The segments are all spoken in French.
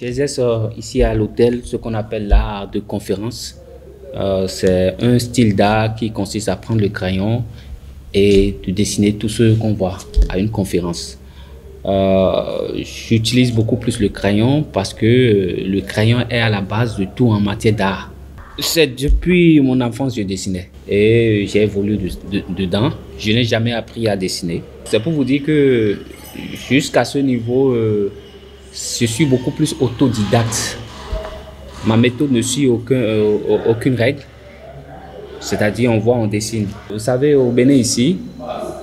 J'exerce ici à l'hôtel ce qu'on appelle l'art de conférence. C'est un style d'art qui consiste à prendre le crayon et de dessiner tout ce qu'on voit à une conférence. J'utilise beaucoup plus le crayon parce que le crayon est à la base de tout en matière d'art. C'est depuis mon enfance que je dessinais et j'ai évolué dedans. Je n'ai jamais appris à dessiner. C'est pour vous dire que jusqu'à ce niveau, je suis beaucoup plus autodidacte. Ma méthode ne suit aucune règle. C'est-à-dire, on voit, on dessine. Vous savez, au Bénin ici,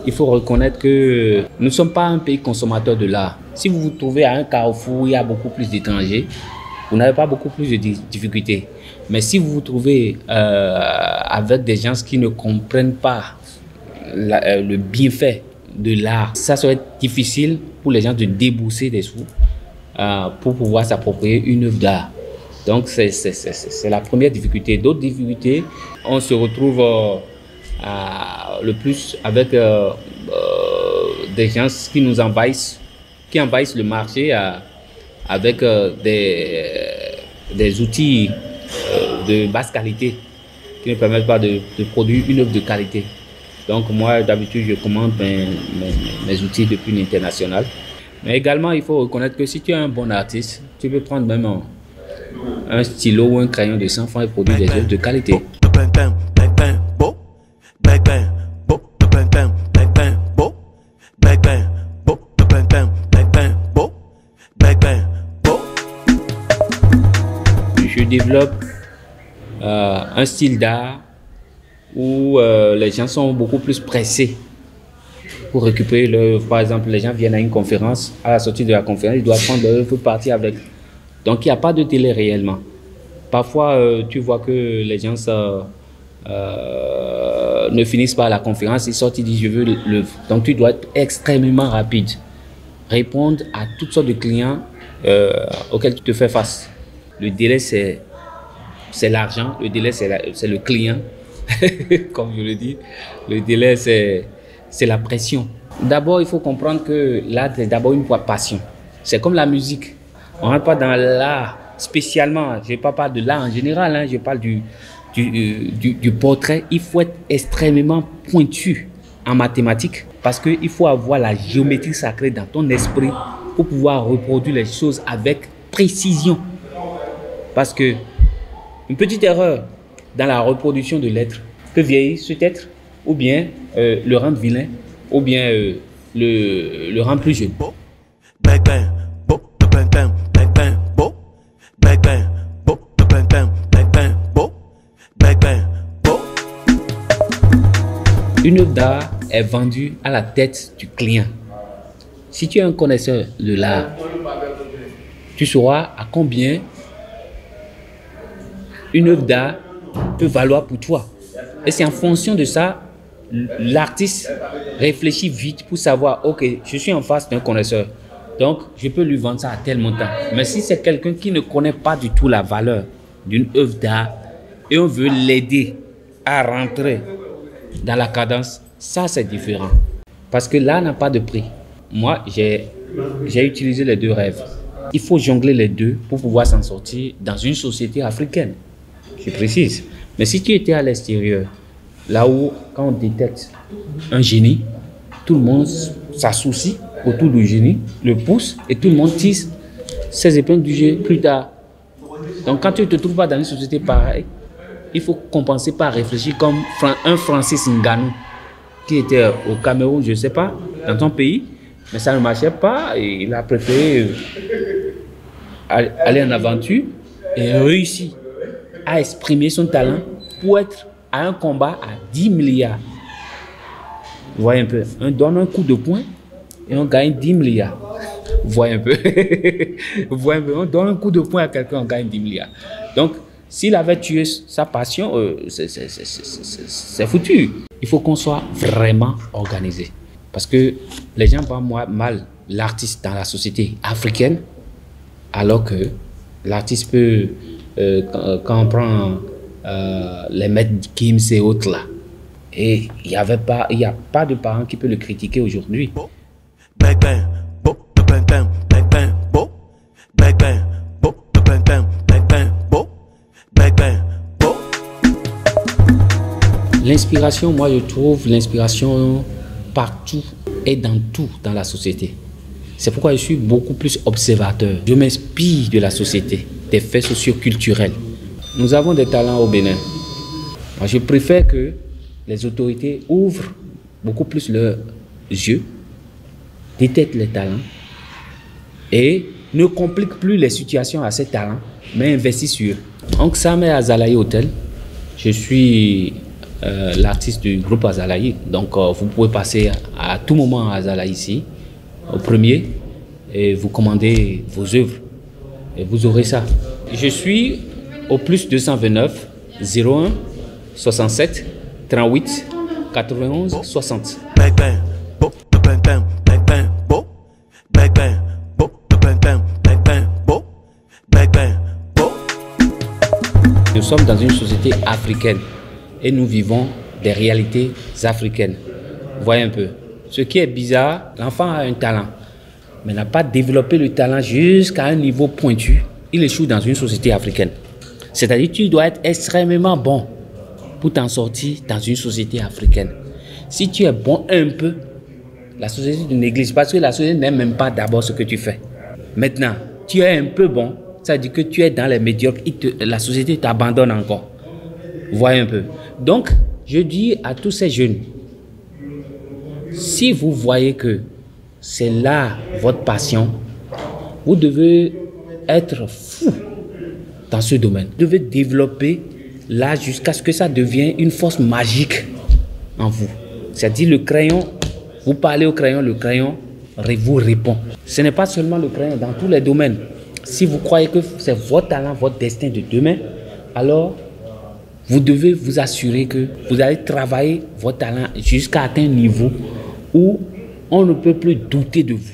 il faut reconnaître que nous ne sommes pas un pays consommateur de l'art. Si vous vous trouvez à un carrefour où il y a beaucoup plus d'étrangers, vous n'avez pas beaucoup plus de difficultés. Mais si vous vous trouvez avec des gens qui ne comprennent pas le bienfait de l'art, ça serait difficile pour les gens de débourser des sous pour pouvoir s'approprier une œuvre d'art. Donc, c'est la première difficulté. D'autres difficultés, on se retrouve le plus avec des gens qui nous envahissent, qui envahissent le marché avec des outils de basse qualité qui ne permettent pas de produire une œuvre de qualité. Donc, moi, d'habitude, je commande mes outils depuis l'international. Mais également, il faut reconnaître que si tu es un bon artiste, tu peux prendre même un stylo ou un crayon de 100 francs et produire des œuvres de qualité. Je développe un style d'art où les gens sont beaucoup plus pressés pour récupérer l'œuvre. Par exemple, les gens viennent à une conférence, à la sortie de la conférence, ils doivent prendre l'œuvre pour partir avec. Donc, il n'y a pas de délai réellement. Parfois, tu vois que les gens ne finissent pas la conférence, ils sortent, ils disent « je veux l'œuvre ». Donc, tu dois être extrêmement rapide. Répondre à toutes sortes de clients auxquels tu te fais face. Le délai, c'est l'argent. Le délai, c'est le client, comme je le dis. Le délai, c'est la pression. D'abord, il faut comprendre que l'art, c'est d'abord une passion. C'est comme la musique. On ne rentre pas dans l'art spécialement. Je ne parle pas de l'art en général, hein. Je parle du portrait. Il faut être extrêmement pointu en mathématiques parce qu'il faut avoir la géométrie sacrée dans ton esprit pour pouvoir reproduire les choses avec précision. Parce que une petite erreur dans la reproduction de l'être peut vieillir cet être ou bien le rendre vilain ou bien le rendre plus jeune. Une œuvre d'art est vendue à la tête du client. Si tu es un connaisseur de l'art, tu sauras à combien une œuvre d'art peut valoir pour toi. Et c'est en fonction de ça, l'artiste réfléchit vite pour savoir, ok, je suis en face d'un connaisseur, donc je peux lui vendre ça à tel montant. Mais si c'est quelqu'un qui ne connaît pas du tout la valeur d'une œuvre d'art et on veut l'aider à rentrer dans la cadence, ça c'est différent. Parce que l'art n'a pas de prix. Moi, j'ai utilisé les deux rêves. Il faut jongler les deux pour pouvoir s'en sortir dans une société africaine. Je précise. Mais si tu étais à l'extérieur, là où, quand on détecte un génie, tout le monde s'associe autour du génie, le pousse et tout le monde tisse ses épingles du jeu plus tard. Donc, quand tu ne te trouves pas dans une société pareille, il faut compenser par réfléchir comme un Francis Ngannou qui était au Cameroun, je ne sais pas, dans ton pays, mais ça ne marchait pas et il a préféré aller en aventure et réussir à exprimer son talent pour être à un combat à 10 milliards. Vous voyez un peu, on donne un coup de poing et on gagne 10 milliards. Vous voyez un peu, vous voyez un peu, on donne un coup de poing à quelqu'un, on gagne 10 milliards. Donc, s'il avait tué sa passion, c'est foutu. Il faut qu'on soit vraiment organisé. Parce que les gens voient mal l'artiste dans la société africaine, alors que l'artiste peut, quand on prend les maîtres Gims et autres là, et il n'y a pas de parent qui peut le critiquer aujourd'hui. L'inspiration, moi je trouve l'inspiration partout et dans tout dans la société. C'est pourquoi je suis beaucoup plus observateur. Je m'inspire de la société, des faits socio-culturels. Nous avons des talents au Bénin. Moi, je préfère que les autorités ouvrent beaucoup plus leurs yeux, détectent les talents et ne compliquent plus les situations à ces talents, mais investissent sur eux. Donc, Sam est à Azalaï Hotel. Je suis l'artiste du groupe Azalaï. Donc, vous pouvez passer à tout moment à Azalaï ici, au premier, et vous commandez vos œuvres. Et vous aurez ça. Je suis au plus 229 01 67 38 91 60. Nous sommes dans une société africaine et nous vivons des réalités africaines. Voyez un peu. Ce qui est bizarre, l'enfant a un talent, mais n'a pas développé le talent jusqu'à un niveau pointu. Il échoue dans une société africaine. C'est-à-dire que tu dois être extrêmement bon pour t'en sortir dans une société africaine. Si tu es bon un peu, la société te néglige parce que la société n'aime même pas d'abord ce que tu fais. Maintenant, tu es un peu bon, ça veut dire que tu es dans les médiocres, la société t'abandonne encore. Voyez un peu. Donc, je dis à tous ces jeunes, si vous voyez que c'est là votre passion, vous devez être fou dans ce domaine. Vous devez développer là jusqu'à ce que ça devienne une force magique en vous. C'est-à-dire le crayon, vous parlez au crayon, le crayon vous répond. Ce n'est pas seulement le crayon, dans tous les domaines. Si vous croyez que c'est votre talent, votre destin de demain, alors vous devez vous assurer que vous allez travailler votre talent jusqu'à atteindre un niveau où on ne peut plus douter de vous.